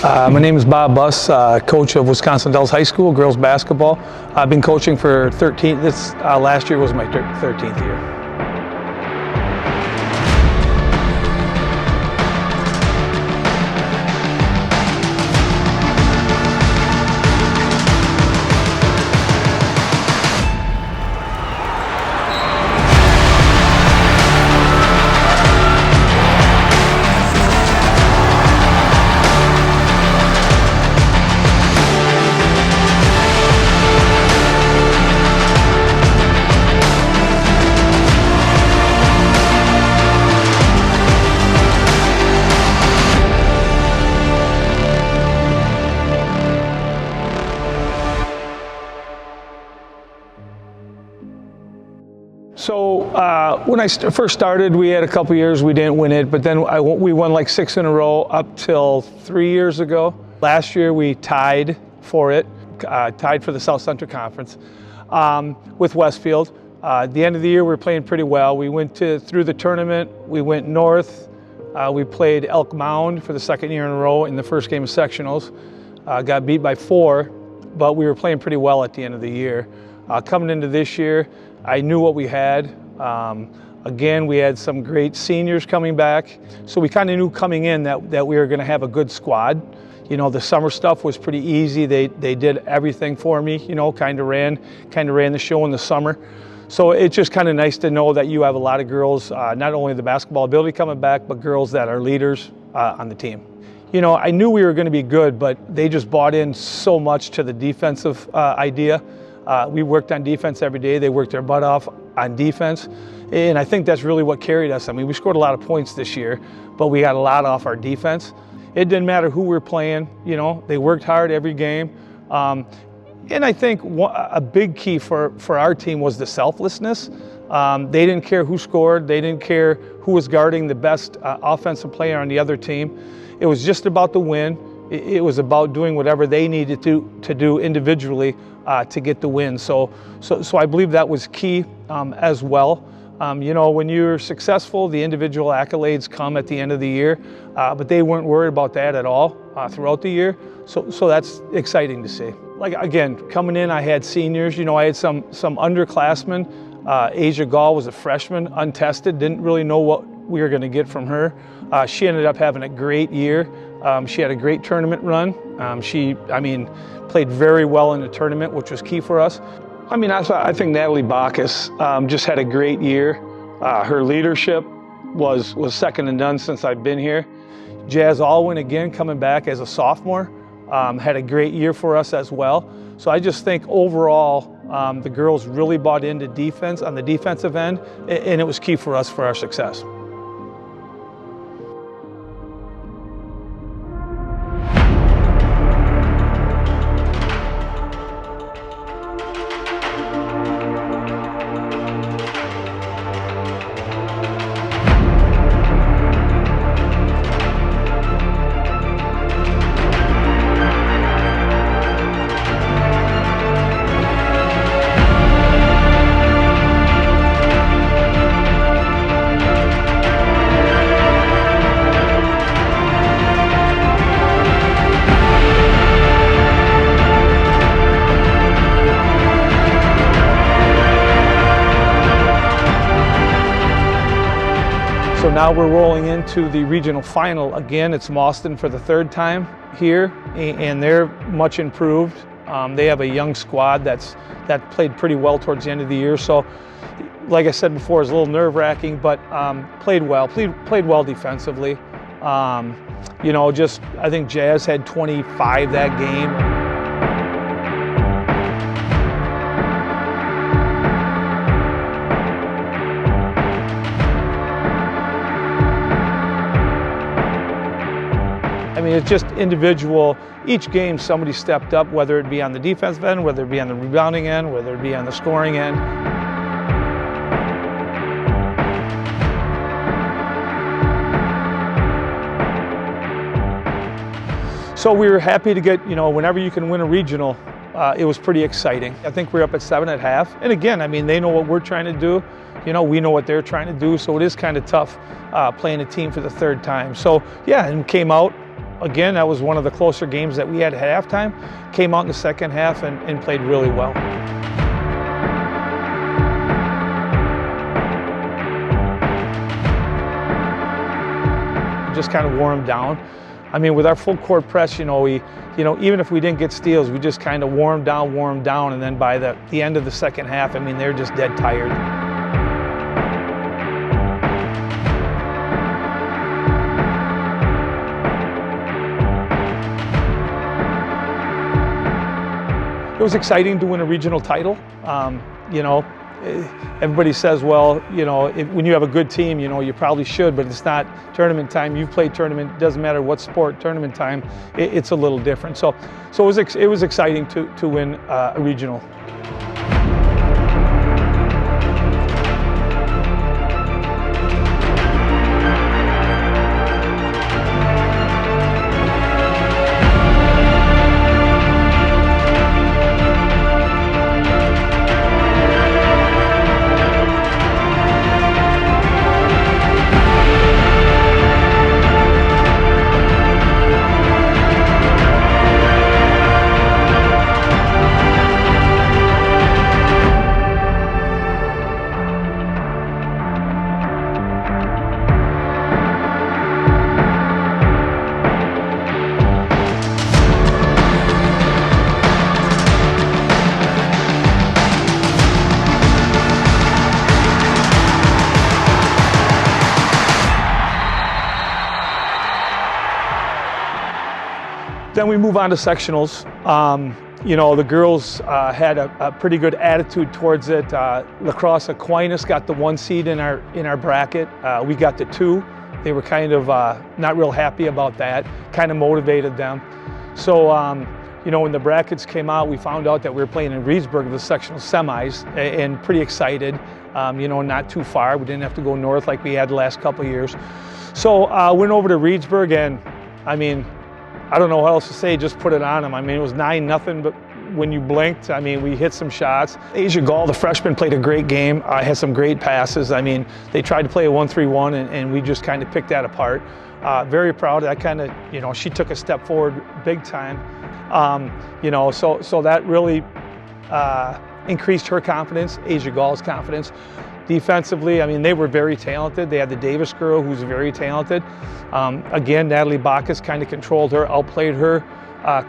My name is Bob Buss, coach of Wisconsin Dells High School, girls basketball. I've been coaching for last year was my 13th year. So when I first started, we had a couple years we didn't win it, but then we won like 6 in a row up till 3 years ago. Last year we tied for it, tied for the South Central Conference with Westfield. At the end of the year we were playing pretty well. We went through the tournament, we went north, we played Elk Mound for the 2nd year in a row in the first game of sectionals. Got beat by 4, but we were playing pretty well at the end of the year. Coming into this year, I knew what we had. Again, we had some great seniors coming back. So we kind of knew coming in that we were going to have a good squad. You know, the summer stuff was pretty easy. They did everything for me, you know, kind of ran the show in the summer. So it's just kind of nice to know that you have a lot of girls, not only the basketball ability coming back, but girls that are leaders on the team. You know, I knew we were going to be good, but they just bought in so much to the defensive idea. We worked on defense every day. They worked their butt off on defense. And I think that's really what carried us. I mean, we scored a lot of points this year, but we got a lot off our defense. It didn't matter who we're playing, you know, they worked hard every game. And I think a big key for our team was the selflessness. They didn't care who scored. They didn't care who was guarding the best offensive player on the other team. It was just about the win. It was about doing whatever they needed to do individually to get the win. So I believe that was key as well. You know, when you're successful, the individual accolades come at the end of the year, but they weren't worried about that at all throughout the year. So that's exciting to see. Like, again, coming in, I had seniors. You know, I had some underclassmen. Asia Gall was a freshman, untested, didn't really know what we were going to get from her. She ended up having a great year. She had a great tournament run. She played very well in the tournament, which was key for us. I think Natalie Bacchus just had a great year. Her leadership was second to none since I've been here. Jazz Alwyn, again, coming back as a sophomore, had a great year for us as well. So I just think overall, the girls really bought into defense on the defensive end, and it was key for us for our success. So now we're rolling into the regional final. Again, it's Mauston for the 3rd time here, and they're much improved. They have a young squad that played pretty well towards the end of the year. So, like I said before, it's a little nerve-wracking, but played well defensively. You know, I think Jazz had 25 that game. It's just individual. Each game somebody stepped up, whether it be on the defensive end, whether it be on the rebounding end, whether it be on the scoring end. So we were happy to get, you know, whenever you can win a regional, it was pretty exciting. I think we're up at 7 at half. And again, they know what we're trying to do. You know, we know what they're trying to do. So it is kind of tough playing a team for the 3rd time. So yeah, and came out, again, that was one of the closer games that we had at halftime. Came out in the second half and played really well. Just kind of wore them down. I mean, with our full court press, even if we didn't get steals, we just kind of wore them down, and then by the end of the second half, I mean, they're just dead tired. It was exciting to win a regional title. Everybody says, well, when you have a good team, you probably should, but it's not tournament time. You've played tournament, doesn't matter what sport, tournament time, it's a little different. So it was exciting to win a regional. Then we move on to sectionals. The girls had a pretty good attitude towards it. Crosse Aquinas got the 1 seed in our bracket. We got the 2. They were kind of not real happy about that. Kind of motivated them. So when the brackets came out, we found out that we were playing in Reedsburg, the sectional semis, and pretty excited. Not too far. We didn't have to go north like we had the last couple of years. So went over to Reedsburg, and I mean, I don't know what else to say, just put it on them. I mean, it was 9-0, but when you blinked, I mean, we hit some shots. Asia Gall, the freshman, played a great game, had some great passes. I mean, they tried to play a 1-3-1, and we just kind of picked that apart. Very proud. I kind of, she took a step forward big time. So that really increased her confidence, Asia Gall's confidence. Defensively, I mean, they were very talented. They had the Davis girl, who's very talented. Again, Natalie Bacchus kind of controlled her, outplayed her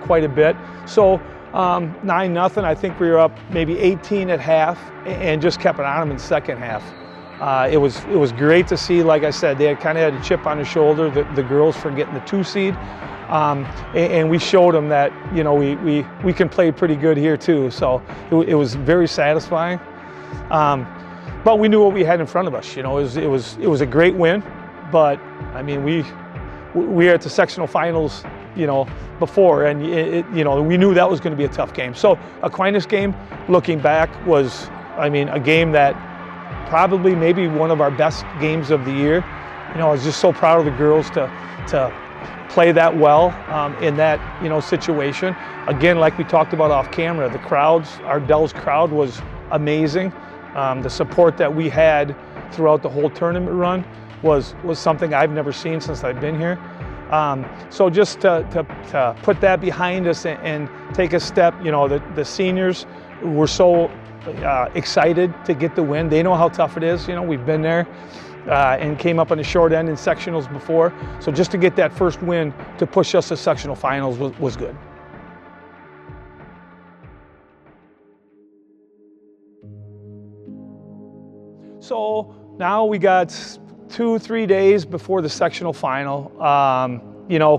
quite a bit. So 9-0, I think we were up maybe 18 at half and just kept it on them in the second half. It was great to see. Like I said, they kind of had a chip on their shoulder, the girls, for getting the 2 seed. And we showed them that, we can play pretty good here too. So it was very satisfying. But we knew what we had in front of us. It was a great win, but I mean, we were at the sectional finals, before, and we knew that was going to be a tough game. So Aquinas game, looking back, was, I mean, a game that probably maybe one of our best games of the year. I was just so proud of the girls to play that well in that situation. Again, like we talked about off camera, the crowds, our Dells crowd was amazing. The support that we had throughout the whole tournament run was something I've never seen since I've been here. So just to put that behind us and take a step, the seniors were so excited to get the win. They know how tough it is. We've been there and came up on the short end in sectionals before. So just to get that first win to push us to sectional finals was good. So now we got 2-3 days before the sectional final.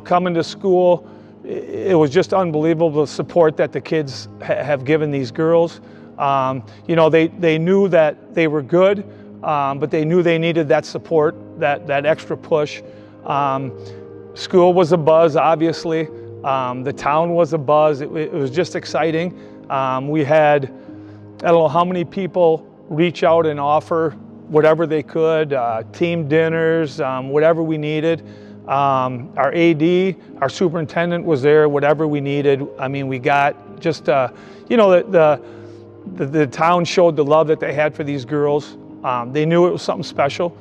Coming to school, it was just unbelievable, the support that the kids have given these girls. They knew that they were good, but they knew they needed that support, that extra push. School was a buzz, obviously. The town was a buzz. It was just exciting. We had, I don't know how many people reach out and offer whatever they could, team dinners, whatever we needed. Our AD, our superintendent was there, whatever we needed. I mean, we got just, the town showed the love that they had for these girls. They knew it was something special.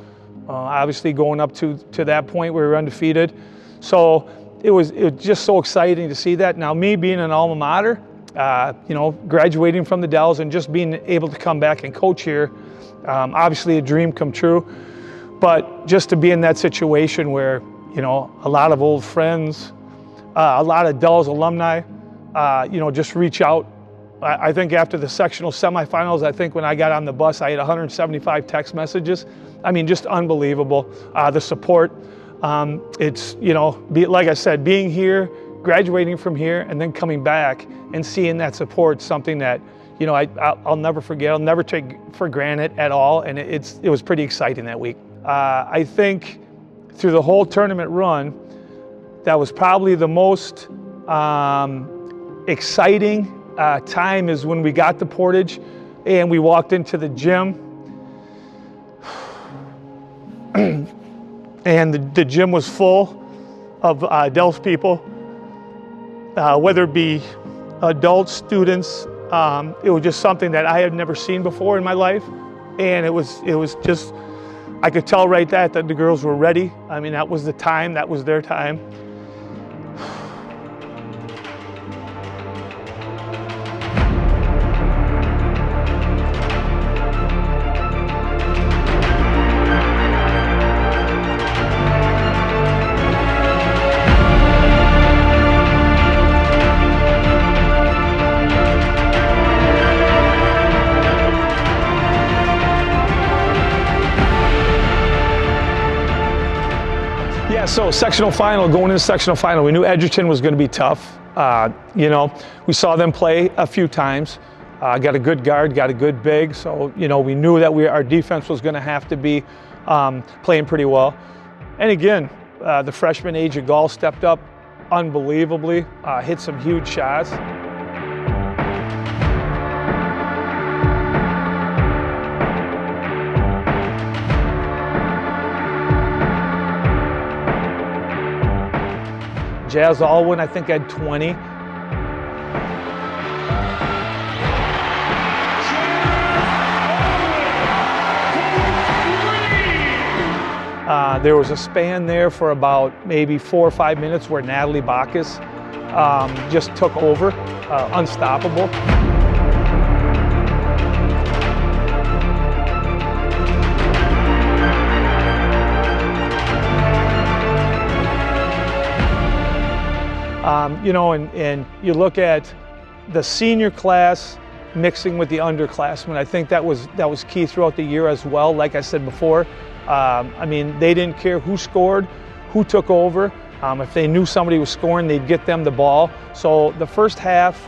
Obviously going up to that point, we were undefeated. So it was just so exciting to see that. Now, me being an alma mater, graduating from the Dells and just being able to come back and coach here, obviously a dream come true. But just to be in that situation where, a lot of old friends, a lot of Dells alumni, just reach out. I think after the sectional semifinals, I think when I got on the bus, I had 175 text messages. I mean, just unbelievable, the support. It's, like I said, being here, graduating from here, and then coming back and seeing that support, something that, I'll never forget, I'll never take for granted at all. And it was pretty exciting that week. I think through the whole tournament run, that was probably the most exciting time is when we got to Portage and we walked into the gym and the gym was full of Dells people, whether it be adults, students. It was just something that I had never seen before in my life, and it was just, I could tell right that the girls were ready. I mean, that was the time, that was their time. Yeah, so sectional final, going into sectional final, we knew Edgerton was going to be tough. We saw them play a few times, got a good guard, got a good big, so, we knew that our defense was going to have to be playing pretty well. And again, the freshman Age of Gall stepped up unbelievably, hit some huge shots. Jazz Alwyn, I think, had 20. There was a span there for about maybe 4 or 5 minutes where Natalie Bacchus just took over, unstoppable. And you look at the senior class mixing with the underclassmen. I think that was key throughout the year as well. Like I said before, they didn't care who scored, who took over. If they knew somebody was scoring, they'd get them the ball. So the first half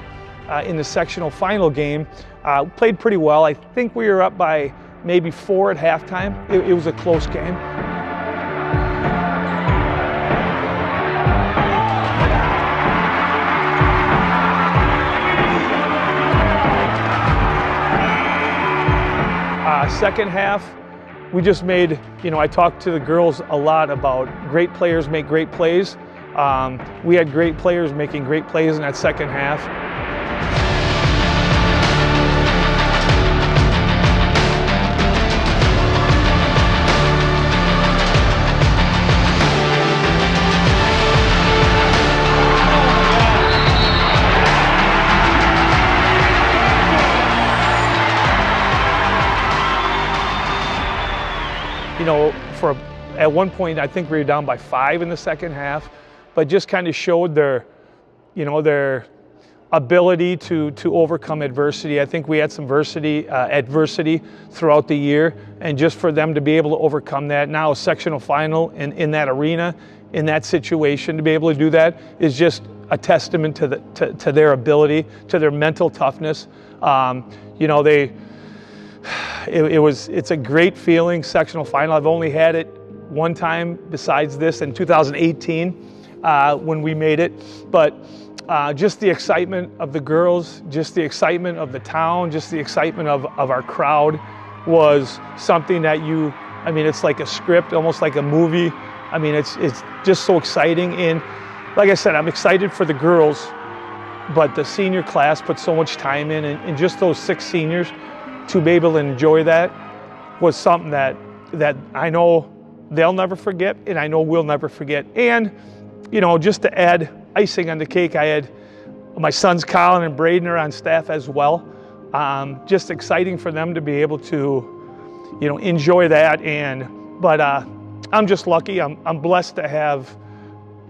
in the sectional final game played pretty well. I think we were up by maybe 4 at halftime. It was a close game. Second half, we just made, I talked to the girls a lot about great players make great plays. We had great players making great plays in that second half. At one point, I think we were down by 5 in the second half, but just kind of showed their ability to overcome adversity. I think we had some adversity throughout the year, and just for them to be able to overcome that, now a sectional final in that arena, in that situation, to be able to do that is just a testament to their ability, to their mental toughness. It's a great feeling, sectional final. I've only had it one time besides this in 2018 when we made it. But just the excitement of the girls, just the excitement of the town, just the excitement of our crowd was something that it's like a script, almost like a movie. It's just so exciting. And like I said, I'm excited for the girls, but the senior class put so much time in, and just those 6 seniors, to be able to enjoy that was something that I know they'll never forget, and I know we'll never forget. And you know, just to add icing on the cake, I had my sons Colin and Braden are on staff as well. Just exciting for them to be able to, you know, enjoy that. But I'm just lucky. I'm blessed to have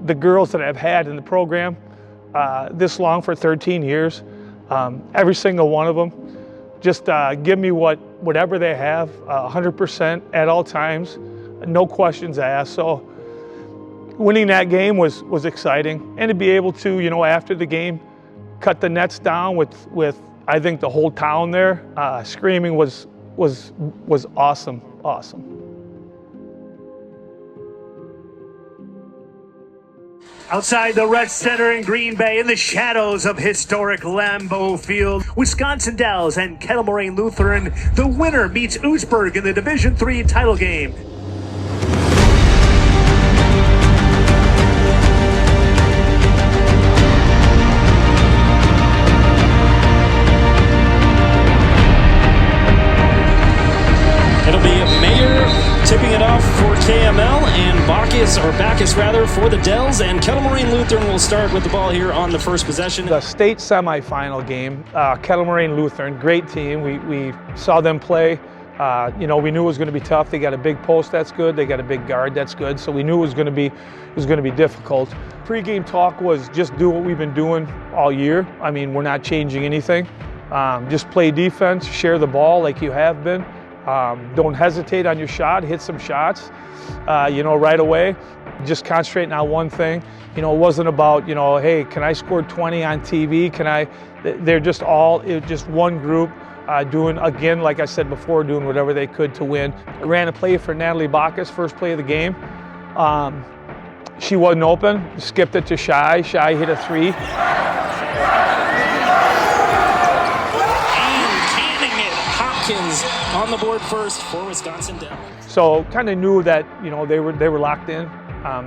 the girls that I've had in the program this long for 13 years. Every single one of them just give me whatever they have, 100% at all times, no questions asked. So winning that game was exciting, and to be able to, you know, after the game, cut the nets down with I think the whole town there screaming was awesome. Outside the Red Center in Green Bay, in the shadows of historic Lambeau Field, Wisconsin Dells and Kettle Moraine Lutheran, the winner meets Oostburg in the Division III title game. It'll be Mayer tipping it off for KML and Bacchus for the Dells, and Kettle Moraine Lutheran will start with the ball here on the first possession. The state semifinal game, Kettle Moraine Lutheran, great team. We saw them play. You know, we knew it was going to be tough. They got a big post, that's good. They got a big guard, that's good. So we knew it was going to be difficult. Pre-game talk was just do what we've been doing all year. I mean, we're not changing anything. Just play defense, share the ball like you have been. Don't hesitate on your shot, hit some shots, you know, right away. Just concentrating on one thing. You know, it wasn't about, you know, hey, can I score 20 on TV? They're just just one group doing, again, like I said before, doing whatever they could to win. I ran a play for Natalie Bacchus, first play of the game. She wasn't open, skipped it to Shy. Shy hit a three. On the board first for Wisconsin Dells. So kind of knew that, you know, they were locked in,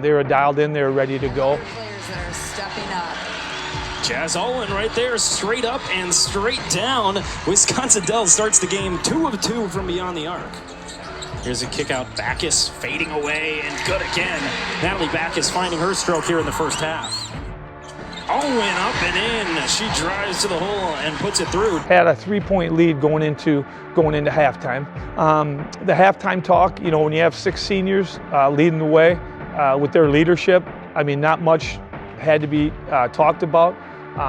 they were dialed in, they were ready to go. Players that are stepping up. Jazz Olin right there, straight up and straight down. Wisconsin Dells starts the game 2 of 2 from beyond the arc. Here's a kick out, Bacchus fading away and good again. Natalie Bacchus finding her stroke here in the first half. Owen up and in. She drives to the hole and puts it through. Had a 3-point lead going into halftime. The halftime talk, you know, when you have 6 seniors leading the way with their leadership, I mean, not much had to be talked about.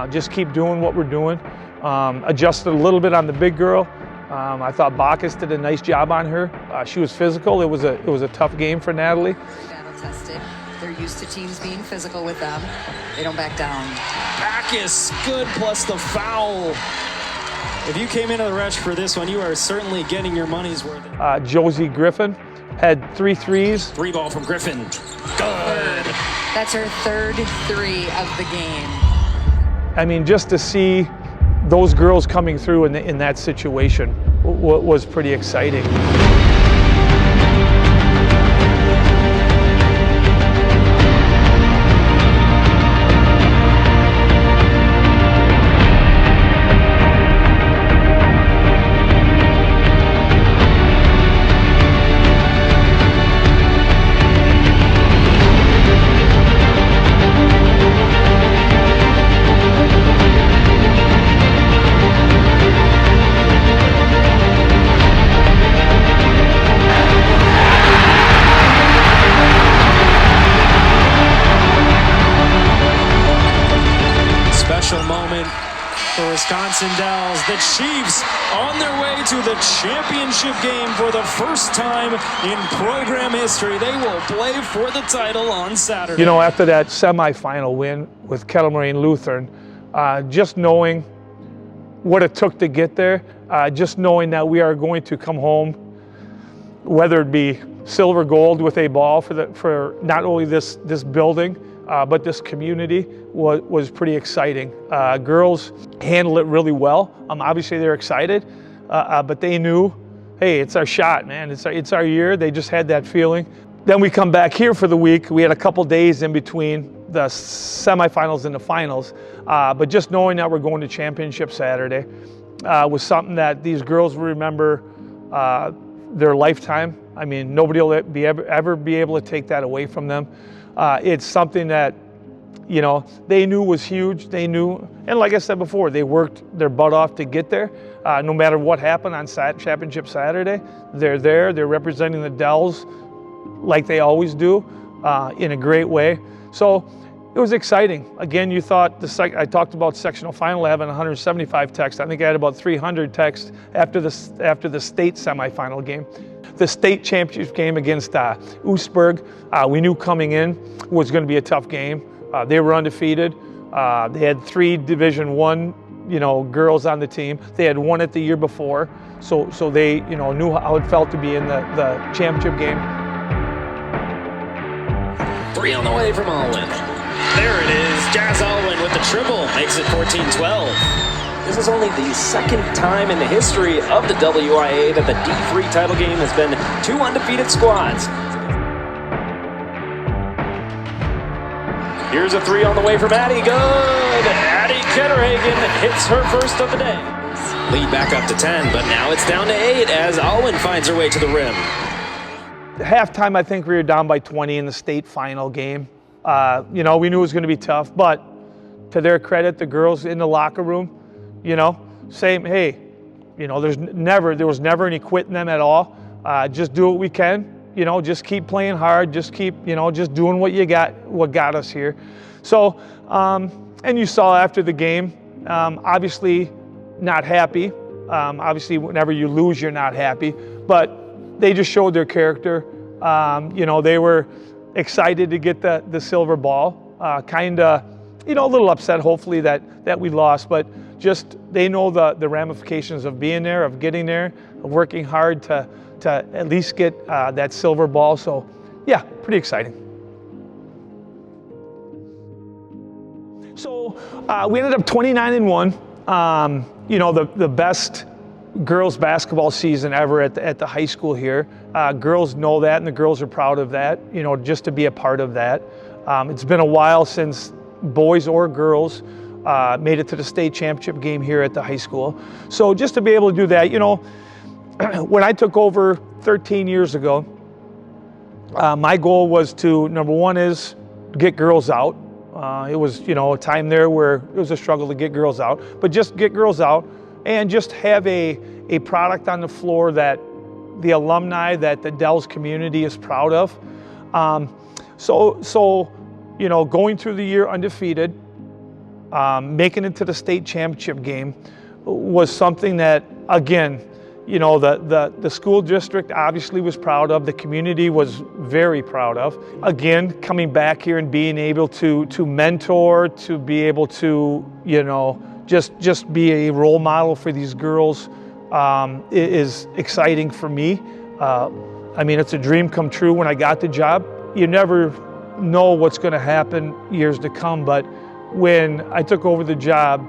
Just keep doing what we're doing. Adjusted a little bit on the big girl. I thought Bacchus did a nice job on her. She was physical. It was a tough game for Natalie. Battle tested. They're used to teams being physical with them. They don't back down. Bacchus, good, plus the foul. If you came into the rush for this one, you are certainly getting your money's worth. Josie Griffin had 3 threes. 3 ball from Griffin. Good. That's her 3rd 3 of the game. I mean, just to see those girls coming through in that situation was pretty exciting. Wisconsin Dells, the Chiefs on their way to the championship game for the first time in program history. They will play for the title on Saturday. You know, after that semifinal win with Kettle Moraine Lutheran, just knowing what it took to get there, just knowing that we are going to come home, whether it be silver gold with a ball for not only this building, but this community was pretty exciting. Girls handled it really well. Obviously they're excited, but they knew, hey, it's our shot, man. It's our year. They just had that feeling. Then we come back here for the week. We had a couple days in between the semifinals and the finals, but just knowing that we're going to championship Saturday was something that these girls will remember their lifetime. I mean, nobody will ever be able to take that away from them. It's something that you know, they knew was huge. They knew, and like I said before, they worked their butt off to get there. No matter what happened on Championship Saturday, they're there. They're representing the Dells like they always do, in a great way. So it was exciting. Again, you thought I talked about sectional final having 175 texts. I think I had about 300 texts after the state semifinal game. The state championship game against Oostburg, we knew coming in was going to be a tough game. They were undefeated. They had 3 Division I, you know, girls on the team. They had won it the year before, so they, you know, knew how it felt to be in the championship game. 3 on the way from Alwyn. There it is. Jazz Alwyn with the triple makes it 14-12. This is only the second time in the history of the WIAA that the D3 title game has been 2 undefeated squads. Here's a 3 on the way from Addie. Good! Addie Ketterhagen hits her first of the day. Lead back up to 10, but now it's down to 8 as Alwyn finds her way to the rim. Halftime, I think we were down by 20 in the state final game. You know, we knew it was going to be tough, but to their credit, the girls in the locker room, you know, saying, hey, you know, there was never any quitting them at all. Just do what we can, you know, just keep playing hard, just keep, you know, just doing what got us here. So, and you saw after the game, obviously not happy. Obviously, whenever you lose, you're not happy, but they just showed their character. You know, they were excited to get the silver ball, kind of, you know, a little upset, hopefully, that we lost, but just they know the ramifications of being there, of getting there, of working hard to at least get that silver ball. So, yeah, pretty exciting. So we ended up 29-1. You know, the best girls basketball season ever at the high school here. Girls know that, and the girls are proud of that, you know, just to be a part of that. It's been a while since boys or girls made it to the state championship game here at the high school. So just to be able to do that, you know, when I took over 13 years ago, my goal was to, number one is get girls out. It was, you know, a time there where it was a struggle to get girls out, but just get girls out and just have a product on the floor that the alumni, that the Dells community is proud of. So, you know, going through the year undefeated, making it to the state championship game was something that, again, you know, the school district obviously was proud of, the community was very proud of. Again, coming back here and being able to mentor, to be able to, you know, just be a role model for these girls is exciting for me. I mean, it's a dream come true when I got the job. You never know what's going to happen years to come, but when I took over the job,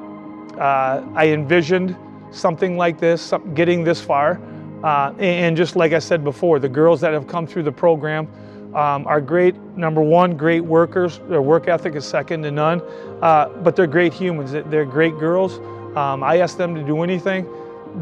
I envisioned something like this, getting this far. And just like I said before, the girls that have come through the program are great. Number one, great workers. Their work ethic is second to none, but they're great humans. They're great girls. I ask them to do anything.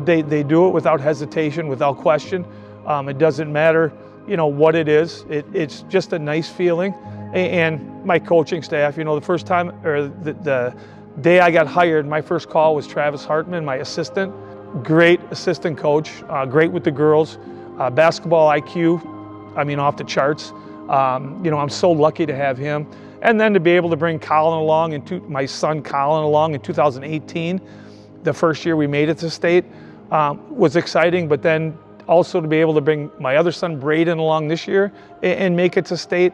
They do it without hesitation, without question. It doesn't matter, you know, what it is. It's just a nice feeling. And my coaching staff, you know, the first time, or the day I got hired, my first call was Travis Hartman, my assistant. Great assistant coach, great with the girls. Basketball IQ, I mean, off the charts. You know, I'm so lucky to have him. And then to be able to bring Colin along, my son Colin along in 2018, the first year we made it to state, was exciting. But then also to be able to bring my other son Braden along this year and make it to state,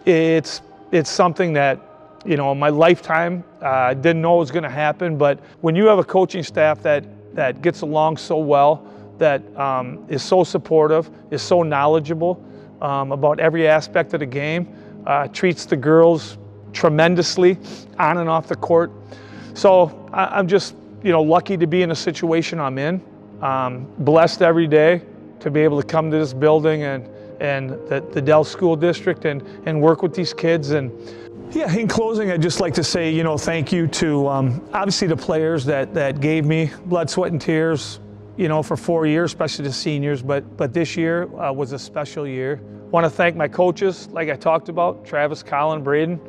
it's something that, you know, in my lifetime, I didn't know it was going to happen. But when you have a coaching staff that gets along so well, that is so supportive, is so knowledgeable about every aspect of the game, treats the girls tremendously on and off the court. So I'm just, you know, lucky to be in a situation I'm in. Blessed every day to be able to come to this building and the Dells School District and work with these kids. And yeah, in closing, I'd just like to say, you know, thank you to obviously the players that gave me blood, sweat, and tears, you know, for 4 years, especially the seniors, but this year was a special year. I want to thank my coaches, like I talked about, Travis, Colin, Braden.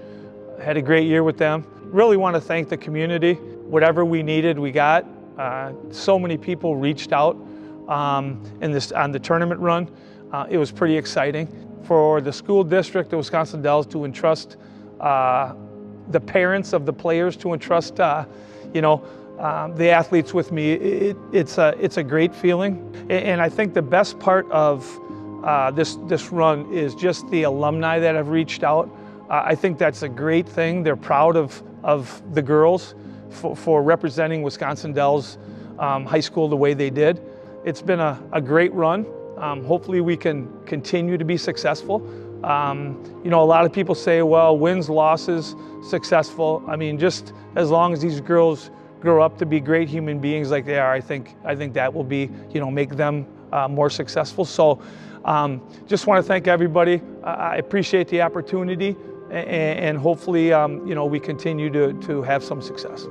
Had a great year with them. Really want to thank the community. Whatever we needed, we got. So many people reached out on the tournament run. It was pretty exciting. For the school district, the Wisconsin Dells, to entrust the parents of the players, to entrust the athletes with me, it's a great feeling. And I think the best part of this run is just the alumni that have reached out. I think that's a great thing. They're proud of the girls for representing Wisconsin Dells High School the way they did. It's been a great run. Hopefully we can continue to be successful. A lot of people say, well, wins, losses, successful. I mean, just as long as these girls grow up to be great human beings like they are, I think that will be, make them more successful. So just want to thank everybody. I appreciate the opportunity, and hopefully, we continue to have some success.